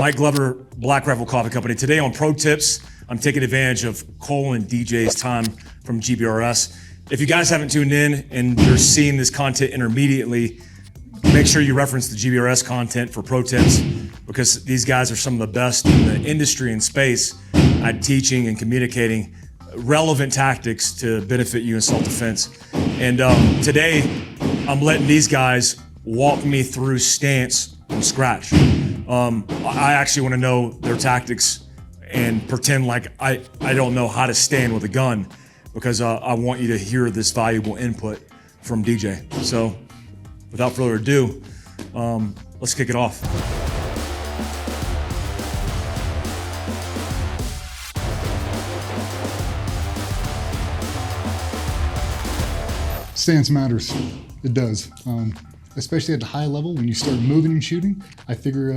Mike Glover, Black Rifle Coffee Company. Today on Pro Tips, I'm taking advantage of Cole and DJ's time from GBRS. If you guys haven't tuned in and you're seeing this content intermediately, make sure you reference the GBRS content for Pro Tips, because these guys are some of the best in the industry and space at teaching and communicating relevant tactics to benefit you in self-defense. And today, I'm letting these guys walk me through stance from scratch. I actually want to know their tactics and pretend like I don't know how to stand with a gun, because I want you to hear this valuable input from DJ. So without further ado, let's kick it off. Stance matters. It does. Especially at the high level, when you start moving and shooting, I figure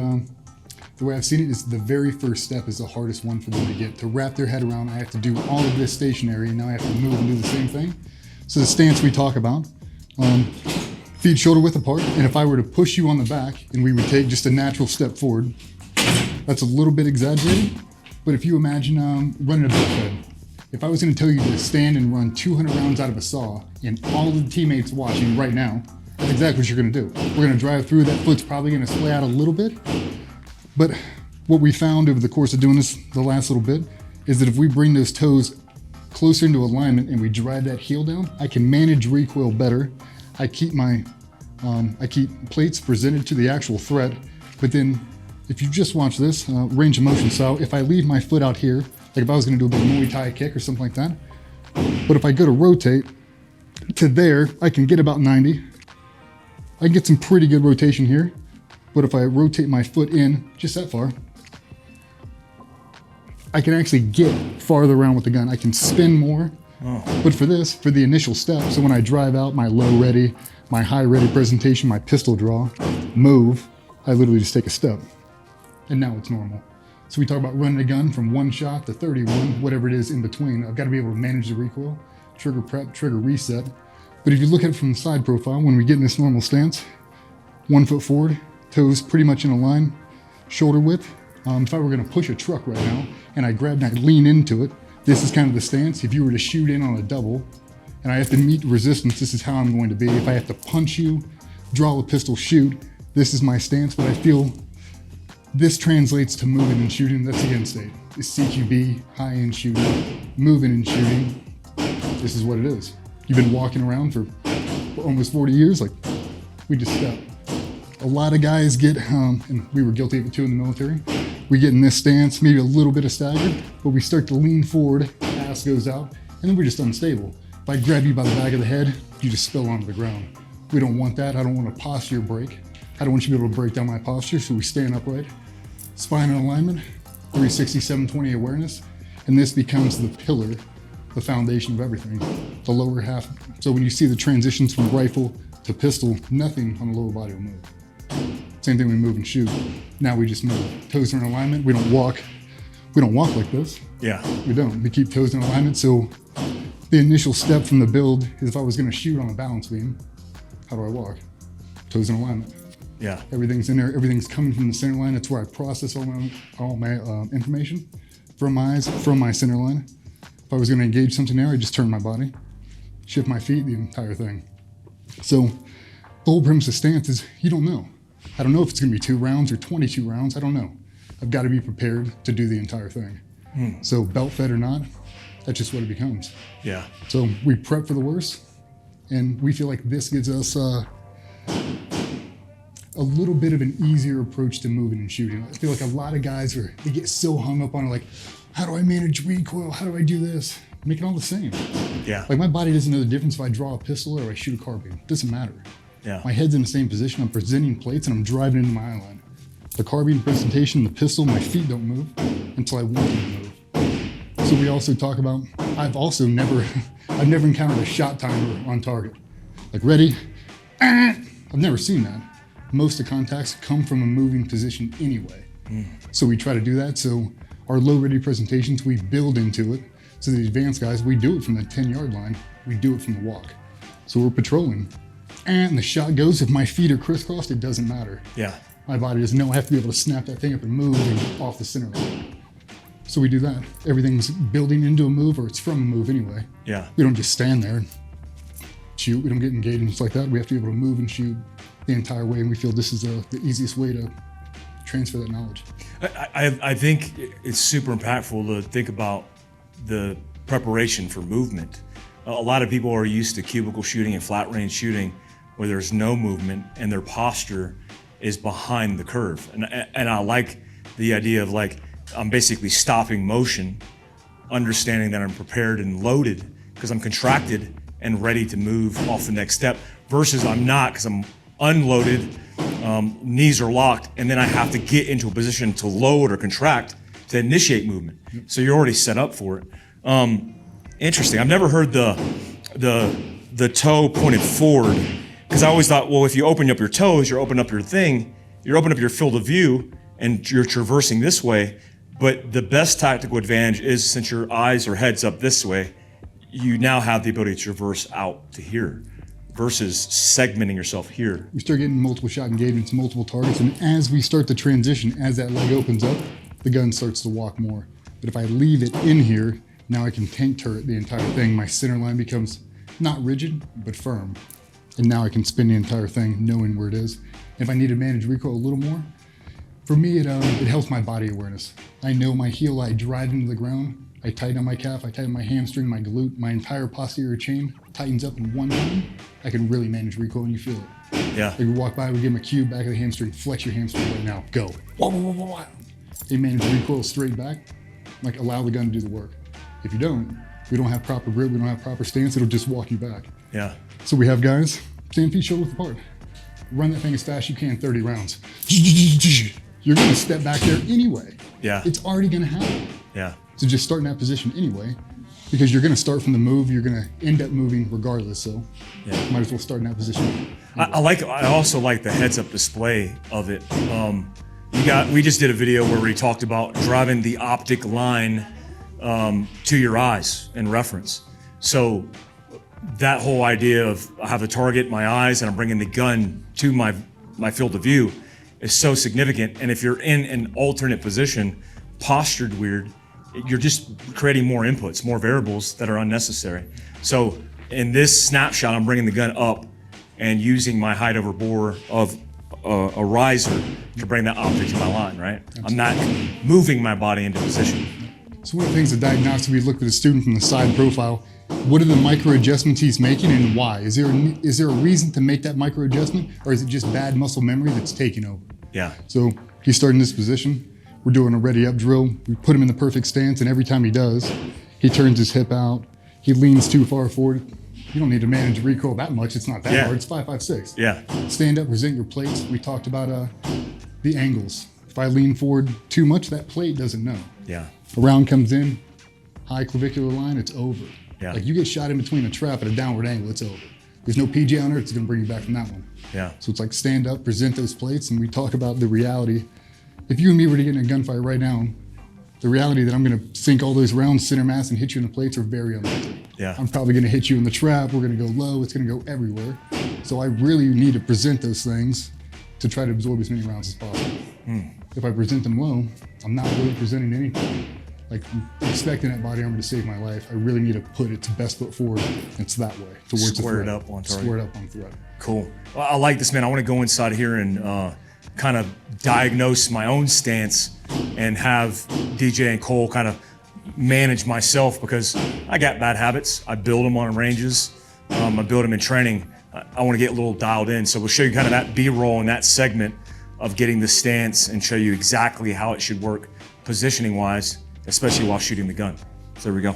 the way I've seen it is the very first step is the hardest one for them to get. To wrap their head around, I have to do all of this stationary, and now I have to move and do the same thing. So the stance we talk about, feet shoulder width apart, and if I were to push you on the back and we would take just a natural step forward, that's a little bit exaggerated, but if you imagine running a belt fed, if I was going to tell you to stand and run 200 rounds out of a saw and all the teammates watching right now, that's exactly what you're going to do. We're going to drive through, that foot's probably going to sway out a little bit, but what we found over the course of doing this the last little bit is that if we bring those toes closer into alignment and we drive that heel down, I can manage recoil better. I keep plates presented to the actual threat, but then if you just watch this, range of motion. So if I leave my foot out here, like if I was gonna do a big Muay Thai kick or something like that, but if I go to rotate to there, I can get about 90. I can get some pretty good rotation here, but if I rotate my foot in just that far, I can actually get farther around with the gun. I can spin more. But for this, for the initial step, so when I drive out my low ready, my high ready presentation, my pistol draw, move, I literally just take a step. And now it's normal. So we talk about running a gun from 1 shot to 31, whatever it is in between. I've got to be able to manage the recoil, trigger prep, trigger reset. But if you look at it from the side profile, when we get in this normal stance, 1 foot forward, toes pretty much in a line, shoulder width. If I were going to push a truck right now and I grab and I lean into it, this is kind of the stance. If you were to shoot in on a double and I have to meet resistance, this is how I'm going to be. If I have to punch you, draw a pistol, shoot, this is my stance. But I feel this translates to moving and shooting. That's the end state. It's CQB, high end shooting, moving and shooting. This is what it is. You've been walking around for almost 40 years, like we just step. A lot of guys get, and we were guilty of it too in the military, we get in this stance, maybe a little bit of stagger, but we start to lean forward, ass goes out, and then we're just unstable. If I grab you by the back of the head, you just spill onto the ground. We don't want that. I don't want a posture break. I don't want you to be able to break down my posture, so we stand upright, spine in alignment, 360, 720 awareness, and this becomes the pillar, the foundation of everything, the lower half. So when you see the transitions from rifle to pistol, nothing on the lower body will move. Same thing when we move and shoot. Now we just move. Toes are in alignment. We don't walk like this. Yeah. We don't. We keep toes in alignment. So the initial step from the build is if I was going to shoot on a balance beam, how do I walk? Toes in alignment. Yeah. Everything's in there. Everything's coming from the center line. That's where I process all my information from my eyes, from my center line. If I was going to engage something there, I just turn my body, shift my feet, the entire thing. So the whole premise of stance is you don't know. I don't know if it's going to be 2 rounds or 22 rounds. I don't know. I've got to be prepared to do the entire thing. So belt fed or not, that's just what it becomes. Yeah. So we prep for the worst, and we feel like this gives us a little bit of an easier approach to moving and shooting. I feel like a lot of guys they get so hung up on it, like, how do I manage recoil? How do I do this? Make it all the same. Yeah. Like my body doesn't know the difference if I draw a pistol or I shoot a carbine. It doesn't matter. Yeah. My head's in the same position. I'm presenting plates and I'm driving into my eye line. The carbine presentation, the pistol, my feet don't move until I want them to move. So we also talk about, I've never encountered a shot timer on target. Like ready, I've never seen that. Most of the contacts come from a moving position anyway. So we try to do that. So our low ready presentations, we build into it. So the advanced guys, we do it from the 10-yard line. We do it from the walk. So we're patrolling. And the shot goes, if my feet are crisscrossed, it doesn't matter. Yeah. My body doesn't know I have to be able to snap that thing up and move and off the center line. So we do that. Everything's building into a move, or it's from a move anyway. Yeah. We don't just stand there and shoot. We don't get engagements like that. We have to be able to move and shoot the entire way, and we feel this is the easiest way to transfer that knowledge. I think it's super impactful to think about the preparation for movement. A lot of people are used to cubicle shooting and flat range shooting where there's no movement and their posture is behind the curve. And I like the idea of like, I'm basically stopping motion, understanding that I'm prepared and loaded because I'm contracted and ready to move off the next step, versus I'm not because I'm unloaded, knees are locked, and then I have to get into a position to load or contract to initiate movement. So you're already set up for it. Interesting. I've never heard the toe pointed forward, because I always thought, well, if you open up your toes, you're opening up your thing, you're opening up your field of view, and you're traversing this way. But the best tactical advantage is, since your eyes or head's up this way, you now have the ability to traverse out to here versus segmenting yourself here. We start getting multiple shot engagements, multiple targets, and as we start to transition, as that leg opens up, the gun starts to walk more. But if I leave it in here, now I can tank turret the entire thing. My center line becomes not rigid, but firm. And now I can spin the entire thing knowing where it is. If I need to manage recoil a little more, for me, it helps my body awareness. I know my heel, I drive into the ground, I tighten on my calf, I tighten my hamstring, my glute, my entire posterior chain tightens up in one line. I can really manage recoil, and you feel it. Yeah. Like we walk by, we give them a cue, back of the hamstring, flex your hamstring right now, go. Whoa, whoa, whoa, whoa. They manage recoil straight back, like allow the gun to do the work. If you don't, we don't have proper grip, we don't have proper stance, it'll just walk you back. Yeah. So we have guys, stand feet shoulder width apart. Run that thing as fast as you can, 30 rounds. You're gonna step back there anyway. Yeah. It's already gonna happen. Yeah. So just start in that position anyway, because you're gonna start from the move, you're gonna end up moving regardless, so Yeah. might as well start in that position. I also like the heads up display of it. We just did a video where we talked about driving the optic line to your eyes in reference. So that whole idea of I have the target, my eyes, and I'm bringing the gun to my field of view is so significant. And if you're in an alternate position, postured weird, you're just creating more inputs, more variables that are unnecessary. So in this snapshot, I'm bringing the gun up and using my height over bore of a riser to bring that optic to my line, right? I'm not moving my body into position. So one of the things that diagnostic, we looked at a student from the side profile. What are the micro adjustments he's making and why? Is there a reason to make that micro adjustment, or is it just bad muscle memory that's taking over? Yeah. So he's starting this position. We're doing a ready up drill. We put him in the perfect stance, and every time he does, he turns his hip out. He leans too far forward. You don't need to manage recoil that much. It's not that hard. It's 5.56. Yeah. Stand up, present your plates. We talked about the angles. If I lean forward too much, that plate doesn't know. Yeah. A round comes in, high clavicular line, it's over. Yeah. Like you get shot in between a trap at a downward angle, it's over. There's no PJ on it, it's gonna bring you back from that one. Yeah. So it's like stand up, present those plates, and we talk about the reality. If you and me were to get in a gunfight right now, the reality that I'm gonna sink all those rounds center mass and hit you in the plates are very unlikely. Yeah. I'm probably gonna hit you in the trap, we're gonna go low, it's gonna go everywhere. So I really need to present those things to try to absorb as many rounds as possible. If I present them low, I'm not really presenting anything. Like I'm expecting that body armor to save my life. I really need to put its best foot forward. It's that way. Towards Square it the up on target. Square it up on threat. Cool. Well, I like this, man. I want to go inside here and kind of diagnose my own stance and have DJ and Cole kind of manage myself, because I got bad habits. I build them on ranges. I build them in training. I want to get a little dialed in. So we'll show you kind of that B-roll in that segment of getting the stance and show you exactly how it should work positioning wise, especially while shooting the gun. So there we go.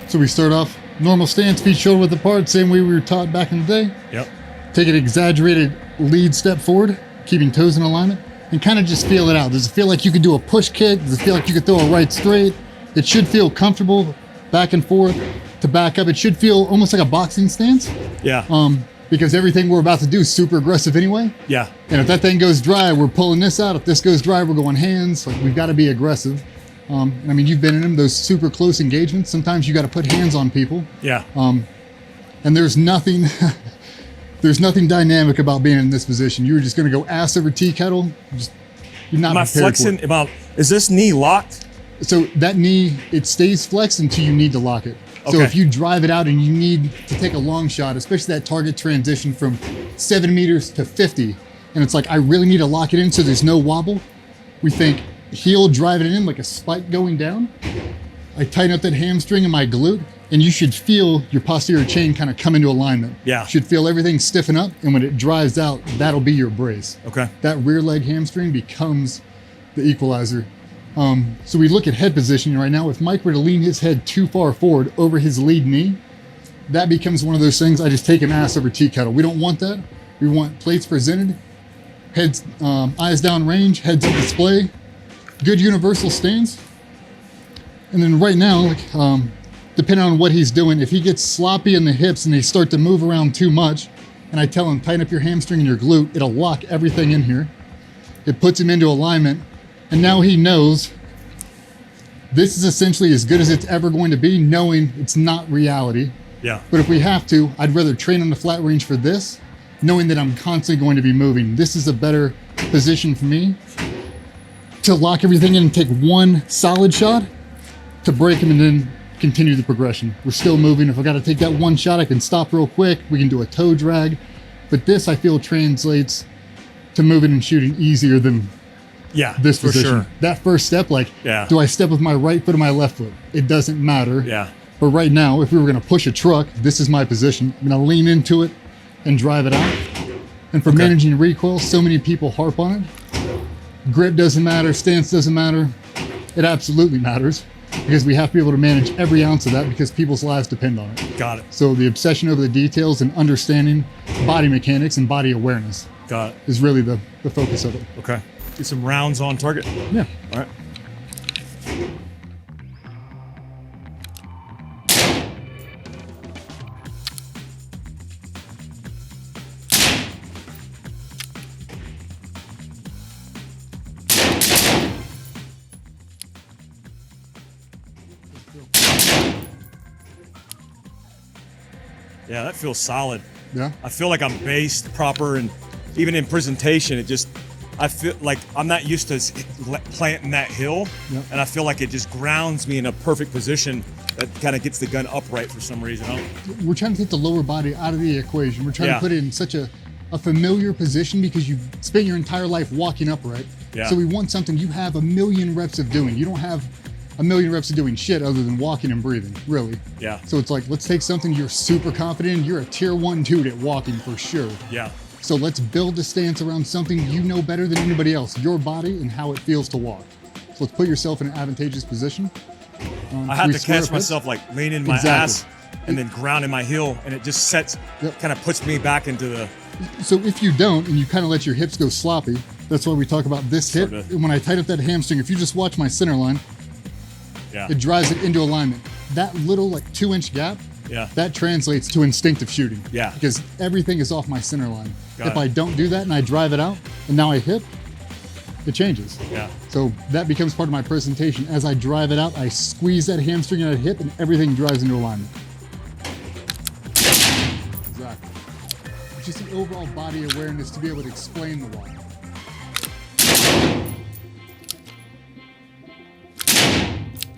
So we start off normal stance, feet shoulder width apart, same way we were taught back in the day. Yep. Take an exaggerated lead step forward, keeping toes in alignment, and kind of just feel it out. Does it feel like you could do a push kick? Does it feel like you could throw a right straight? It should feel comfortable back and forth to back up. It should feel almost like a boxing stance. Yeah. Because everything we're about to do is super aggressive anyway. Yeah. And if that thing goes dry, we're pulling this out. If this goes dry, we're going hands. Like we've got to be aggressive. I mean, you've been in them, those super close engagements. Sometimes you got to put hands on people. Yeah. And there's nothing, There's nothing dynamic about being in this position. You're just going to go ass over tea kettle. You're not Am I prepared flexing? for it. Is this knee locked? So that knee, it stays flexed until you need to lock it. So Okay. if you drive it out and you need to take a long shot, especially that target transition from 7 meters to 50, and it's like, I really need to lock it in so there's no wobble, we think heel, drive it in like a spike going down. I tighten up that hamstring and my glute, and you should feel your posterior chain kind of come into alignment. Yeah. You should feel everything stiffen up, and when it drives out, that'll be your brace. Okay. That rear leg hamstring becomes the equalizer. So we look at head positioning right now. If Mike were to lean his head too far forward over his lead knee, that becomes one of those things. I just take him ass over tea kettle. We don't want that. We want plates presented, heads, eyes down range, heads up display, good universal stance. And then right now, like, depending on what he's doing, if he gets sloppy in the hips and they start to move around too much, and I tell him, tighten up your hamstring and your glute, it'll lock everything in here. It puts him into alignment. And now he knows this is essentially as good as it's ever going to be, knowing it's not reality. Yeah. But if we have to, I'd rather train on the flat range for this, knowing that I'm constantly going to be moving. This is a better position for me to lock everything in and take one solid shot to break him and then continue the progression. We're still moving. If I got to take that one shot, I can stop real quick. We can do a toe drag. But this, I feel, translates to moving and shooting easier than this for position. sure. That first step, like, do I step with my right foot or my left foot? It doesn't matter. Yeah. But right now, if we were going to push a truck, this is my position. I'm going to lean into it and drive it out. And for managing recoil, so many people harp on it. Grip doesn't matter. Stance doesn't matter. It absolutely matters because we have to be able to manage every ounce of that because people's lives depend on it. Got it. So the obsession over the details and understanding body mechanics and body awareness is really the focus of it. Okay. Get some rounds on target. Yeah. All right. Yeah, that feels solid. Yeah. I feel like I'm based proper, and even in presentation, I feel like I'm not used to planting that hill, and I feel like it just grounds me in a perfect position that kind of gets the gun upright for some reason. We're trying to take the lower body out of the equation. We're trying to put it in such a familiar position because you've spent your entire life walking upright. Yeah. So we want something you have a million reps of doing. You don't have a million reps of doing shit other than walking and breathing, really. Yeah. So it's like, let's take something you're super confident in. You're a tier 1 dude at walking for sure. Yeah. So let's build a stance around something you know better than anybody else, your body and how it feels to walk. So let's put yourself in an advantageous position. I have to catch myself like leaning my ass and then grounding my heel, and it just kind of puts me back into the... So if you don't, and you kind of let your hips go sloppy, that's why we talk about this hip. And when I tighten up that hamstring, if you just watch my center line, it drives it into alignment. That little like 2-inch gap, that translates to instinctive shooting. Yeah. Because everything is off my center line. Got if it. I don't do that and I drive it out, and now I hip, it changes. Yeah. So that becomes part of my presentation. As I drive it out, I squeeze that hamstring and I hip, and everything drives into alignment. Exactly. It's just an overall body awareness to be able to explain the walk.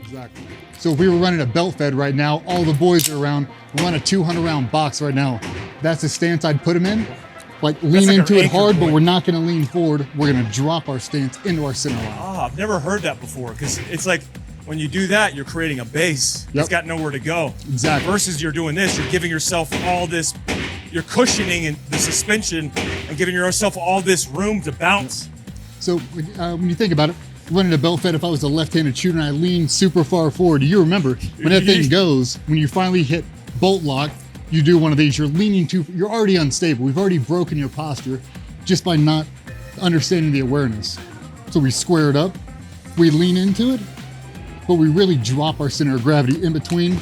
Exactly. So if we were running a belt fed right now, all the boys are around, we run a 200 round box right now. That's the stance I'd put them in. Like lean into it hard, but we're not gonna lean forward. We're gonna drop our stance into our center line. Oh, I've never heard that before, because it's like when you do that, you're creating a base. It's got nowhere to go. Exactly. Versus you're doing this, you're giving yourself all this, you're cushioning and the suspension and giving yourself all this room to bounce. So when you think about it, running a belt fed, if I was a left-handed shooter and I leaned super far forward, you remember when that thing goes, when you finally hit bolt lock, you do one of these, you're leaning you're already unstable. We've already broken your posture just by not understanding the awareness. So we square it up, we lean into it, but we really drop our center of gravity in between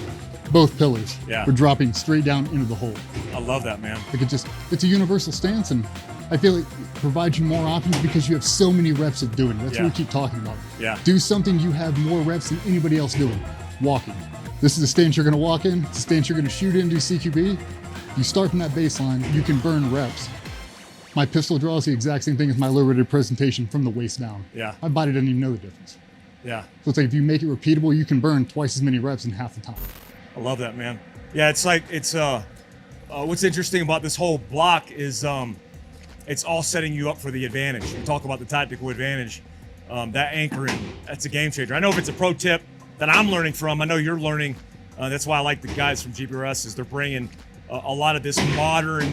both pillars. Yeah. We're dropping straight down into the hole. I love that, man. Like it's a universal stance, and I feel it provides you more options because you have so many reps of doing it. That's what we keep talking about. Yeah. Do something you have more reps than anybody else doing. Walking. This is the stance you're gonna walk in, it's the stance you're gonna shoot into CQB. You start from that baseline, you can burn reps. My pistol draw is the exact same thing as my low-rated presentation from the waist down. Yeah. My body doesn't even know the difference. Yeah. So it's like if you make it repeatable, you can burn twice as many reps in half the time. I love that, man. Yeah, it's like, what's interesting about this whole block is it's all setting you up for the advantage. You talk about the tactical advantage, that anchoring, that's a game changer. I know if it's a pro tip that I'm learning from, I know you're learning. That's why I like the guys from GBRS is they're bringing a lot of these modern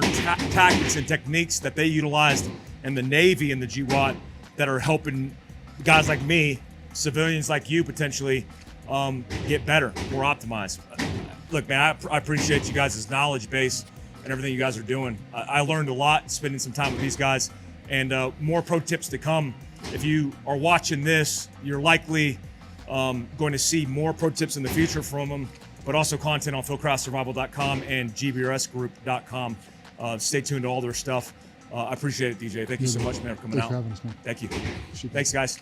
tactics and techniques that they utilized in the Navy and the GWAT that are helping guys like me, civilians like you potentially, get better, more optimized. Look, man, I appreciate you guys' knowledge base and everything you guys are doing. I learned a lot spending some time with these guys, and more pro tips to come. If you are watching this, you're likely going to see more pro tips in the future from them, but also content on fieldcraftsurvival.com and gbrsgroup.com. Stay tuned to all their stuff. I appreciate it, DJ. Thank you so much, man, for coming out. Thanks for having us, man. Thank you. Appreciate it. Thanks, guys.